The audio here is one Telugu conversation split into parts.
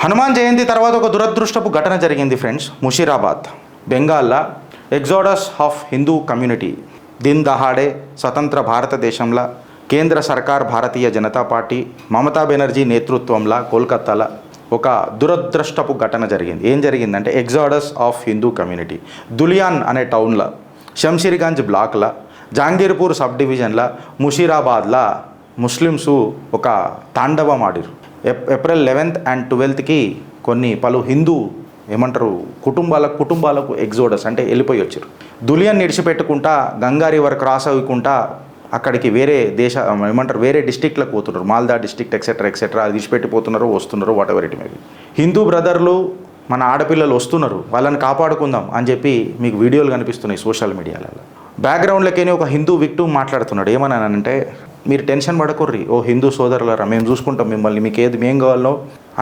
హనుమాన్ జయంతి తర్వాత ఒక దురదృష్టపు ఘటన జరిగింది ఫ్రెండ్స్. ముషీరాబాద్ బెంగాల్లో ఎగ్జోడస్ ఆఫ్ హిందూ కమ్యూనిటీ దిన్ దహాడే స్వతంత్ర భారతదేశంలో కేంద్ర సర్కార్ భారతీయ జనతా పార్టీ మమతా బెనర్జీ నేతృత్వంలో కోల్కతాలో ఒక దురదృష్టపు ఘటన జరిగింది. ఏం జరిగిందంటే ఎగ్జోడస్ ఆఫ్ హిందూ కమ్యూనిటీ దులియాన్ అనే టౌన్లో శంషీర్గంజ్ బ్లాక్లో జాంగీర్పూర్ సబ్ డివిజన్లో ముషీరాబాద్లో ముస్లిమ్స్ ఒక తాండవం ఆడిరు. ఏప్రిల్ 11th and 12th కొన్ని పలు హిందూ కుటుంబాలకు ఎగ్జోడస్ అంటే వెళ్ళిపోయి వచ్చారు. దులియన్ నిడిచిపెట్టుకుంటా గంగా రివర్ క్రాస్ అవ్వకుండా అక్కడికి వేరే వేరే డిస్టిక్లకు పోతున్నారు. మాల్దా డిస్టిక్ట్ ఎక్సెట్రా అది విడిచిపెట్టిపోతున్నారు, వస్తున్నారు, whatever it may be. Hindu బ్రదర్లు మన ఆడపిల్లలు వస్తున్నారు, వాళ్ళని కాపాడుకుందాం అని చెప్పి మీకు వీడియోలు కనిపిస్తున్నాయి సోషల్ మీడియాలలో. బ్యాక్గ్రౌండ్లోకి ఒక హిందూ విక్టిమ్ మాట్లాడుతున్నాడు. ఏమన్నానంటే, మీరు టెన్షన్ పడకుర్రి ఓ హిందూ సోదరులారా, మేము చూసుకుంటాం మిమ్మల్ని, మీకు ఏం కావాలో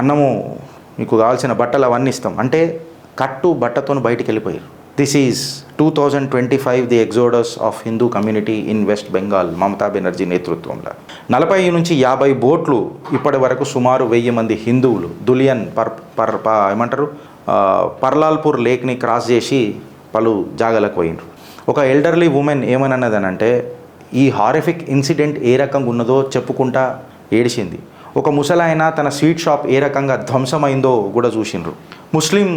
అన్నము, మీకు కావాల్సిన బట్టలు అవన్నీ ఇస్తాం అంటే కట్టు బట్టతో బయటికి వెళ్ళిపోయారు. This is 2025 the exodus of Hindu community in west Bengal Mamata Banerjee నేతృత్వంలో. 40 నుంచి 50 బోట్లు ఇప్పటి వరకు సుమారు 1000 మంది హిందువులు దులియన్ పర్లాల్పూర్ లేక్ని క్రాస్ చేసి పలు జాగాలకు పోయినారు. ఒక ఎల్డర్లీ ఉమెన్ ఏమన్నదనంటే, ఈ హారిఫిక్ ఇన్సిడెంట్ ఏ రకంగా ఉన్నదో చెప్పుకుంటా ఏడిచింది. ఒక ముసలాయన తన స్వీట్ షాప్ ఏ రకంగా ధ్వంసమైందో కూడా చూసిండ్రు. ముస్లిం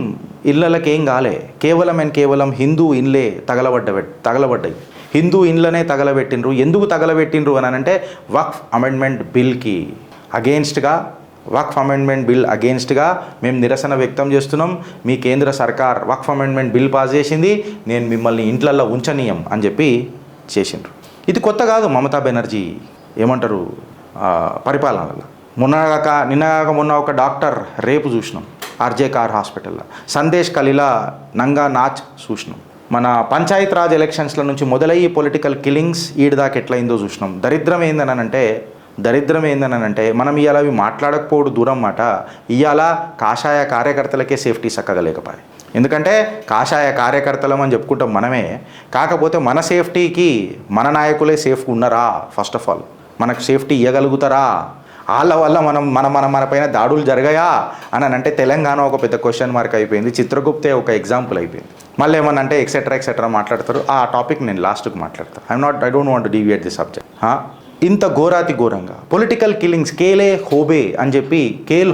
ఇళ్ళకి ఏం కాలే, కేవలం హిందూ ఇళ్ళే తగలబడ్డాయి. హిందూ ఇళ్ళనే తగలబెట్టిండ్రు. ఎందుకు తగలబెట్టిండ్రు అని అంటే వక్ఫ్ అమెండ్మెంట్ బిల్కి అగెయిన్స్ట్గా, వక్ఫ్ అమెండ్మెంట్ బిల్ అగెయిన్స్ట్గా మేము నిరసన వ్యక్తం చేస్తున్నాం. మీ కేంద్ర సర్కార్ వక్ఫ్ అమెండ్మెంట్ బిల్ పాస్ చేసింది, నేను మిమ్మల్ని ఇంట్లల్లో ఉంచనీయం అని చెప్పి చేసిండ్రు. ఇది కొత్త కాదు మమతా బెనర్జీ పరిపాలనలో. నిన్న ఒక డాక్టర్ రేపు చూసినాం ఆర్జే కార్ హాస్పిటల్లో. సందేశ్ కలిలా నంగా నాచ్ చూసినాం. మన పంచాయత్ రాజ్ ఎలక్షన్స్ల నుంచి మొదలయ్యి పొలిటికల్ కిల్లింగ్స్ ఈడిదాకా ఎట్లయిందో చూసినాం. దరిద్రం ఏందనంటే మనం ఇవాళ అవి మాట్లాడకపోవడం దూరం మాట, ఇవాళ కాషాయ కార్యకర్తలకే సేఫ్టీ చక్కగలేకపోయి. ఎందుకంటే కాషాయ కార్యకర్తలం అని చెప్పుకుంటాం మనమే, కాకపోతే మన సేఫ్టీకి మన నాయకులే సేఫ్గా ఉన్నారా? ఫస్ట్ ఆఫ్ ఆల్ మనకు సేఫ్టీ ఇవ్వగలుగుతారా? వాళ్ళ వల్ల మన పైన దాడులు జరిగాయా అని అంటే తెలంగాణ ఒక పెద్ద క్వశ్చన్ మార్క్ అయిపోయింది. చిత్రగుప్తే ఒక ఎగ్జాంపుల్ అయిపోయింది. మళ్ళీ ఏమనంటే ఎక్సెట్రా మాట్లాడతారు. ఆ టాపిక్ నేను లాస్ట్కి మాట్లాడతాను. I don't want to deviate the subject. ఇంత ఘోరంగా పొలిటికల్ కిల్లింగ్స్, కేల్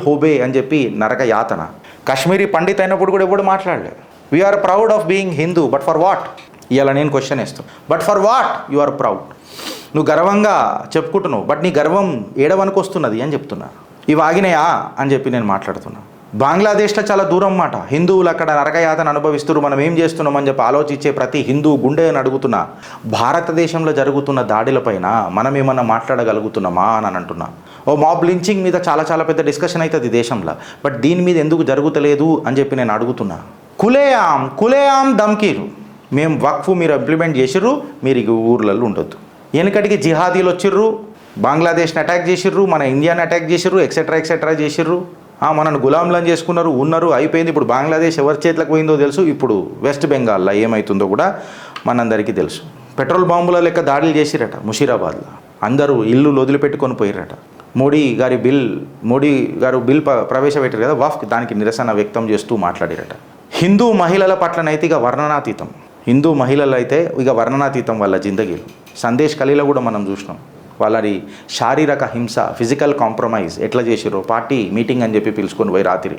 హోబే అని చెప్పి నరక యాతన. కాశ్మీరీ పండిత్ అయినప్పుడు కూడా ఎప్పుడు మాట్లాడలేదు. We are proud of being Hindu, but for what? ఇవాళ నేను క్వశ్చన్ వేస్తాను, but for what you are proud? నువ్వు గర్వంగా చెప్పుకుంటున్నావు, బట్ నీ గర్వం ఏడవనికి వస్తున్నది అని చెప్తున్నా. ఇవి ఆగినాయా అని చెప్పి నేను మాట్లాడుతున్నా. బంగ్లాదేశ్లో చాలా దూరం మాట, హిందువులు అక్కడ నరకయాతన అనుభవిస్తున్నారు, మనం ఏం చేస్తున్నాం అని చెప్పి ఆలోచించే ప్రతి హిందూ గుండె అని అడుగుతున్నా. భారతదేశంలో జరుగుతున్న దాడులపైన మనం ఏమన్నా మాట్లాడగలుగుతున్నామా అని అంటున్నా. ఓ మాబ్ లించింగ్ మీద చాలా పెద్ద డిస్కషన్ అవుతుంది దేశంలో, బట్ దీని మీద ఎందుకు జరుగుతలేదు అని చెప్పి నేను అడుగుతున్నా. కులేఆం ధమ్కీరు, మేము వక్ఫ్ మీరు ఇంప్లిమెంట్ చేసిర్రు, మీరు ఈ ఊర్లలో ఉండొద్దు. వెనకటికి జిహాదీలు వచ్చిర్రు, బంగ్లాదేశ్ని అటాక్ చేసిర్రు, మన ఇండియాని అటాక్ చేసిర్రు, ఎక్సెట్రా చేసిర్రు. మనను గులాంలను చేసుకున్నారు, ఉన్నారు, అయిపోయింది. ఇప్పుడు బంగ్లాదేశ్ ఎవరి చేతులకు పోయిందో తెలుసు. ఇప్పుడు వెస్ట్ బెంగాల్లో ఏమవుతుందో కూడా మనందరికీ తెలుసు. పెట్రోల్ బాంబుల లెక్క దాడులు చేసిరట ముషీరాబాద్లో. అందరూ ఇల్లు వదిలిపెట్టుకొని పోయిరట. మోడీ గారు బిల్ ప్రవేశపెట్టారు కదా వక్ఫ్, దానికి నిరసన వ్యక్తం చేస్తూ మాట్లాడిరట. హిందూ మహిళల పట్ల నైతిక వర్ణనాతీతం. హిందూ మహిళలు అయితే ఇక వర్ణనాతీతం వాళ్ళ జిందగీలు. సందేశ్ కలిలో కూడా మనం చూసినాం. వాళ్ళని శారీరక హింస, ఫిజికల్ కాంప్రమైజ్ ఎట్లా చేసిరో. పార్టీ మీటింగ్ అని చెప్పి పిలుచుకొని పోయి రాత్రి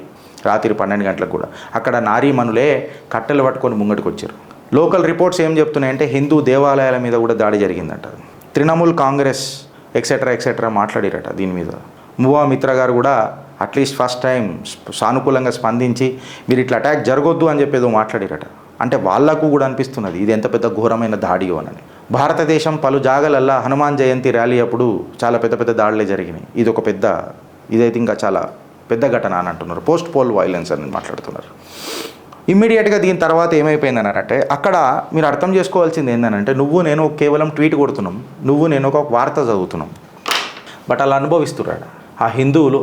12 గంటలకు కూడా అక్కడ నారీమణులే కట్టెలు పట్టుకొని ముంగటికి వచ్చారు. లోకల్ రిపోర్ట్స్ ఏం చెప్తున్నాయంటే హిందూ దేవాలయాల మీద కూడా దాడి జరిగిందట. తృణమూల్ కాంగ్రెస్ ఎక్సెట్రా మాట్లాడిరట దీని మీద. మువా మిత్ర గారు కూడా అట్లీస్ట్ ఫస్ట్ టైం సానుకూలంగా స్పందించి మీరు ఇట్లా అటాక్ జరగొద్దు అని చెప్పి ఏదో మాట్లాడిరట. అంటే వాళ్లకు కూడా అనిపిస్తున్నది ఇది ఎంత పెద్ద ఘోరమైన దాడియో అని. భారతదేశం పలు జాగాలల్లో హనుమాన్ జయంతి ర్యాలీ అప్పుడు చాలా పెద్ద దాడులే జరిగినాయి. ఇదైతే ఇంకా చాలా పెద్ద ఘటన అని అంటున్నారు. పోస్ట్ పోల్ వైలెన్స్ అని మాట్లాడుతున్నారు. ఇమ్మీడియట్గా దీని తర్వాత ఏమైపోయిందనంటే, అక్కడ మీరు అర్థం చేసుకోవాల్సింది ఏంటంటే, నువ్వు నేను కేవలం ట్వీట్ కొడుతున్నాం, నువ్వు నేను ఒక వార్త చదువుతున్నాం, బట్ అలా అనుభవిస్తున్నాడు. ఆ హిందువులు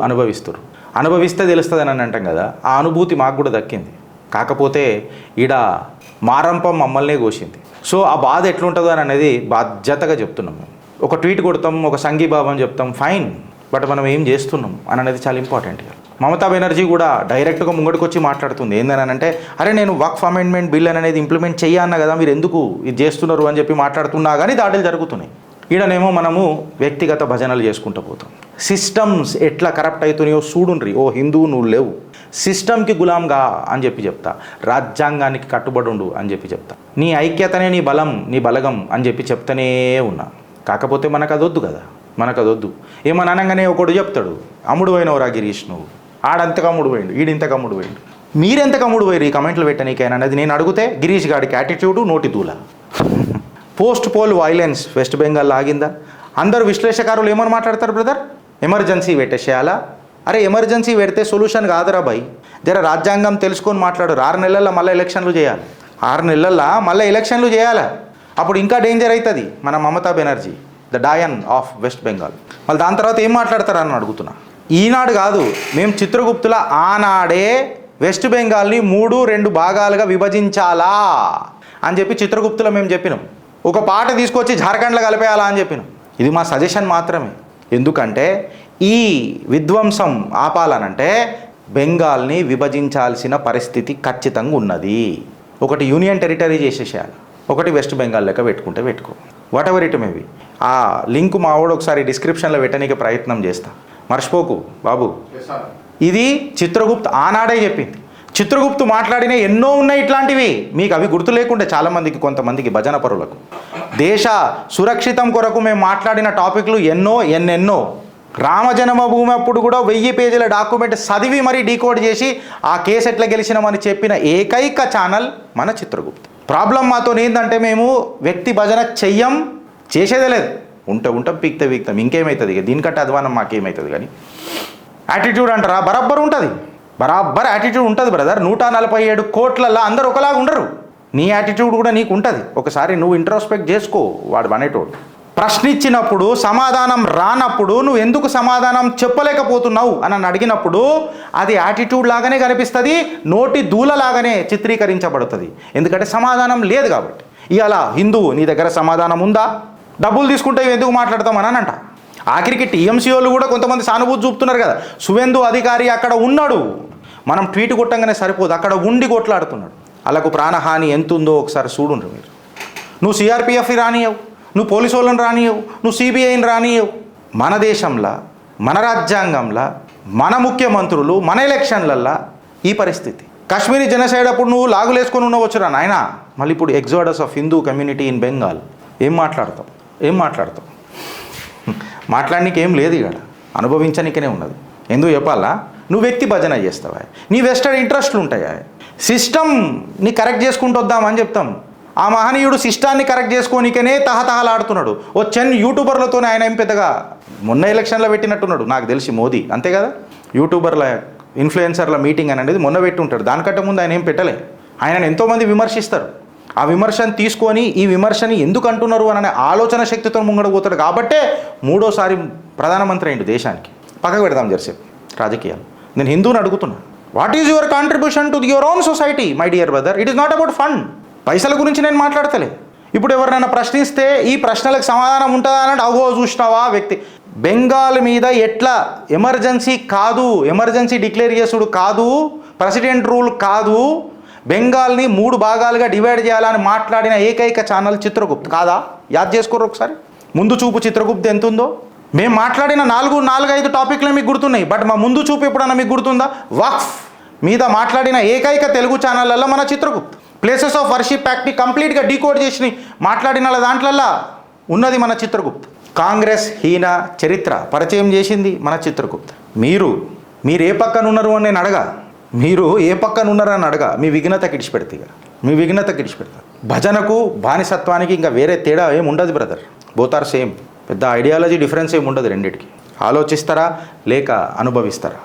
అనుభవిస్తే తెలుస్తుంది అని అంటాం కదా, ఆ అనుభూతి మాకు కూడా దక్కింది. కాకపోతే ఈడ మారంపం మమ్మల్నే కోసింది. సో ఆ బాధ ఎట్లుంటుందో అని అనేది బాధ్యతగా చెప్తున్నాం. ఒక ట్వీట్ కొడతాం, ఒక సంఘీభావం చెప్తాం, ఫైన్, బట్ మనం ఏం చేస్తున్నాం అని అనేది చాలా ఇంపార్టెంట్. మమతా బెనర్జీ కూడా డైరెక్ట్గా ముంగడికి వచ్చి మాట్లాడుతుంది ఏందనంటే, అరే నేను వక్ఫ్ అమెండ్మెంట్ బిల్ అనేది ఇంప్లిమెంట్ చెయ్యన్నా కదా, మీరు ఎందుకు ఇది చేస్తున్నారు అని చెప్పి మాట్లాడుతున్నా కానీ దాడులు జరుగుతున్నాయి. ఈడనేమో మనము వ్యక్తిగత భజనలు చేసుకుంటూ పోతాం. సిస్టమ్స్ ఎట్లా కరప్ట్ అవుతున్నాయో చూడుండ్రి. ఓ హిందువు నువ్వు లేవు, సిస్టమ్కి గులాంగా అని చెప్పి చెప్తా, రాజ్యాంగానికి కట్టుబడి ఉండు అని చెప్పి చెప్తా, నీ ఐక్యతనే నీ బలం నీ బలగం అని చెప్పి చెప్తూనే ఉన్నా. కాకపోతే మనకు అదొద్దు కదా, మనకు అదొద్దు. ఏమని అనగానే ఒకడు చెప్తాడు, అమ్ముడు పోయినవురా గిరీష్, నువ్వు ఆడంతకు అమ్ముడు పోయిండు, ఈడింతకు అమ్ముడు పోయిండు, మీరెంతకు అమ్ముడు పోయారు ఈ కమెంట్లు పెట్టనీకైనా అనేది నేను అడిగితే గిరీష్ గాడికి యాటిట్యూడు నోటి దూల. Post poll violence West Bengal ఆగిందా? అందరూ విశ్లేషకారులు ఏమని మాట్లాడతారు బ్రదర్, ఎమర్జెన్సీ పెట్టేసేయాలా? అరే ఎమర్జెన్సీ పెడితే సొల్యూషన్ కాదురా భయ్, జర రాజ్యాంగం తెలుసుకొని మాట్లాడు. 6 నెలల్లో మళ్ళీ ఎలక్షన్లు చేయాలి, 6 నెలల్లో మళ్ళీ ఎలక్షన్లు చేయాలి. అప్పుడు ఇంకా డేంజర్ అవుతుంది మన మమతా బెనర్జీ, ద డయన్ ఆఫ్ వెస్ట్ బెంగాల్. మళ్ళీ దాని తర్వాత ఏం మాట్లాడతారని అడుగుతున్నా. ఈనాడు కాదు, మేము చిత్రగుప్తుల ఆనాడే వెస్ట్ బెంగాల్ని 3-2 భాగాలుగా విభజించాలా అని చెప్పి చిత్రగుప్తులో మేము చెప్పినాం. ఒక పాట తీసుకొచ్చి జార్ఖండ్లో కలిపేయాలా అని చెప్పినాం. ఇది మా సజెషన్ మాత్రమే. ఎందుకంటే ఈ విధ్వంసం ఆపాలనంటే బెంగాల్ని విభజించాల్సిన పరిస్థితి ఖచ్చితంగా ఉన్నది. ఒకటి యూనియన్ టెరిటరీ చేసేసేయాలి, ఒకటి వెస్ట్ బెంగాల్ లెక్క పెట్టుకుంటే పెట్టుకో, వాట్ ఎవర్ ఇట్ మేబీ. ఆ లింక్ మా వాడు ఒకసారి డిస్క్రిప్షన్లో పెట్టడానికి ప్రయత్నం చేస్తా, మర్చిపోకు బాబు. ఇది చిత్రగుప్త్ ఆనాడే చెప్పింది. చిత్రగుప్తు మాట్లాడిన ఎన్నో ఉన్నాయి ఇట్లాంటివి, మీకు అవి గుర్తు లేకుంటే చాలామందికి, కొంతమందికి భజన పరులకు. దేశ సురక్షితం కొరకు మేము మాట్లాడిన టాపిక్లు ఎన్నెన్నో. రామజన్మభూమి అప్పుడు కూడా 1000 పేజీల డాక్యుమెంట్ చదివి మరీ డీకోడ్ చేసి ఆ కేసు ఎట్లా గెలిచినామని చెప్పిన ఏకైక ఛానల్ మన చిత్రగుప్తు. ప్రాబ్లం మాతో ఏంటంటే మేము వ్యక్తి భజన చెయ్యం, చేసేదే లేదు. ఉంటాం పీక్తాం, ఇంకేమవుతుంది ఇక దీనికంటే అధ్వానం మాకేమవుతుంది. కానీ యాటిట్యూడ్ అంటారా, బరాబర్ ఉంటుంది, బరాబర్ యాటిట్యూడ్ ఉంటుంది బ్రదర్. 147 కోట్లల్లో అందరూ ఒకలాగా ఉండరు. నీ యాటిట్యూడ్ కూడా నీకు ఉంటుంది. ఒకసారి నువ్వు ఇంట్రోస్పెక్ట్ చేసుకో. వాడు అనేటోడు ప్రశ్నించినప్పుడు సమాధానం రానప్పుడు నువ్వు ఎందుకు సమాధానం చెప్పలేకపోతున్నావు అని అడిగినప్పుడు అది యాటిట్యూడ్ లాగానే కనిపిస్తుంది, నోటి దూలలాగానే చిత్రీకరించబడుతుంది. ఎందుకంటే సమాధానం లేదు కాబట్టి. ఇవాళ హిందువు నీ దగ్గర సమాధానం ఉందా? డబ్బులు తీసుకుంటే ఎందుకు మాట్లాడతామని అంట. ఆఖరికి టీఎంసీ వాళ్ళు కూడా కొంతమంది సానుభూతి చూపుతున్నారు కదా. సువేందు అధికారి అక్కడ ఉన్నాడు, మనం ట్వీట్ కొట్టంగానే సరిపోదు, అక్కడ ఉండి కొట్లాడుతున్నాడు. వాళ్ళకు ప్రాణహాని ఎంత ఉందో ఒకసారి చూడుండ్రు మీరు. నువ్వు సిఆర్పిఎఫ్ రానియవు, నువ్వు పోలీసు వాళ్ళని రానియవు, నువ్వు సిబిఐని రానియవు. మన దేశంలో, మన రాజ్యాంగంలో, మన ముఖ్యమంత్రులు, మన ఎలక్షన్లల్లో ఈ పరిస్థితి. కాశ్మీరీ జనసైడ్ అప్పుడు నువ్వు లాగులేసుకొని ఉండవచ్చురా నాయన, మళ్ళీ ఇప్పుడు exodus of Hindu community in Bengal. ఏం మాట్లాడతావు? మాట్లాడడానికి ఏం లేదు ఇక్కడ, అనుభవించనికనే ఉన్నది. ఎందుకు చెప్పాలా? నువ్వు వ్యక్తి భజన చేస్తావా, నీ వెస్టర్న్ ఇంట్రెస్ట్లు ఉంటాయా, సిస్టమ్ని కరెక్ట్ చేసుకుంటూ వద్దామని చెప్తాం. ఆ మహనీయుడు సిస్టాన్ని కరెక్ట్ చేసుకోనికనే తహతహలాడుతున్నాడు. ఓ యూట్యూబర్లతోనే ఆయన ఏం పెద్దగా మొన్న ఎలక్షన్లో పెట్టినట్టున్నాడు నాకు తెలిసి మోదీ, అంతే కదా. యూట్యూబర్ల ఇన్ఫ్లుయెన్సర్ల మీటింగ్ అనేది మొన్న పెట్టి ఉంటాడు. దానికంటే ముందు ఆయన ఏం పెట్టలే. ఆయనను ఎంతోమంది విమర్శిస్తారు. ఆ విమర్శను తీసుకొని ఈ విమర్శని ఎందుకు అంటున్నారు అనే ఆలోచన శక్తితో ముంగడపోతాడు. కాబట్టే 3వ ప్రధానమంత్రి అయిండు దేశానికి. పక్కకు పెడదాం జరసేపు రాజకీయాలు. నేను హిందూని అడుగుతున్నా, what is your contribution to your own society my dear brother? It is not about fund. పైసల గురించి నేను మాట్లాడతలే. ఇప్పుడు ఎవరినైనా ప్రశ్నిస్తే ఈ ప్రశ్నలకు సమాధానం ఉంటుందా అంటే అవో చూసినావా వ్యక్తి. బెంగాల్ మీద ఎట్లా ఎమర్జెన్సీ కాదు, ఎమర్జెన్సీ డిక్లేర్ చేసుడు కాదు, ప్రెసిడెంట్ రూల్ కాదు, బెంగాల్ని 3 భాగాలుగా డివైడ్ చేయాలని మాట్లాడిన ఏకైక ఛానల్ చిత్రగుప్త్ కాదా? యాద్ చేసుకోరు ఒకసారి. ముందు చూపు చిత్రగుప్త్ ఎంత ఉందో. మేము మాట్లాడిన 4-5 టాపిక్లే మీకు గుర్తున్నాయి, బట్ మా ముందు చూపు ఎప్పుడన్నా మీకు గుర్తుందా? వక్ఫ్ మీద మాట్లాడిన ఏకైక తెలుగు ఛానళ్ళల్లో మన చిత్రగుప్త్. ప్లేసెస్ ఆఫ్ వర్షిప్ యాక్ట్ని కంప్లీట్గా డీకోడ్ చేసి మాట్లాడిన దాంట్లల్లో ఉన్నది మన చిత్రగుప్త్. కాంగ్రెస్ హీన చరిత్ర పరిచయం చేసింది మన చిత్రగుప్త్. మీరు ఏ పక్కన ఉన్నారు అని నేను అడగా, మీరు ఏ పక్కన ఉన్నారని అడగా, మీ విఘ్నత కిడిచిపెడతా. మీ విఘ్నత కిడిచిపెడతా. భజనకు బానిసత్వానికి ఇంకా వేరే తేడా ఏమి ఉండదు బ్రదర్. Both are same. పెద్ద ఐడియాలజీ డిఫరెన్స్ ఏమి ఉండదు రెండింటికి. ఆలోచిస్తారా లేక అనుభవిస్తారా?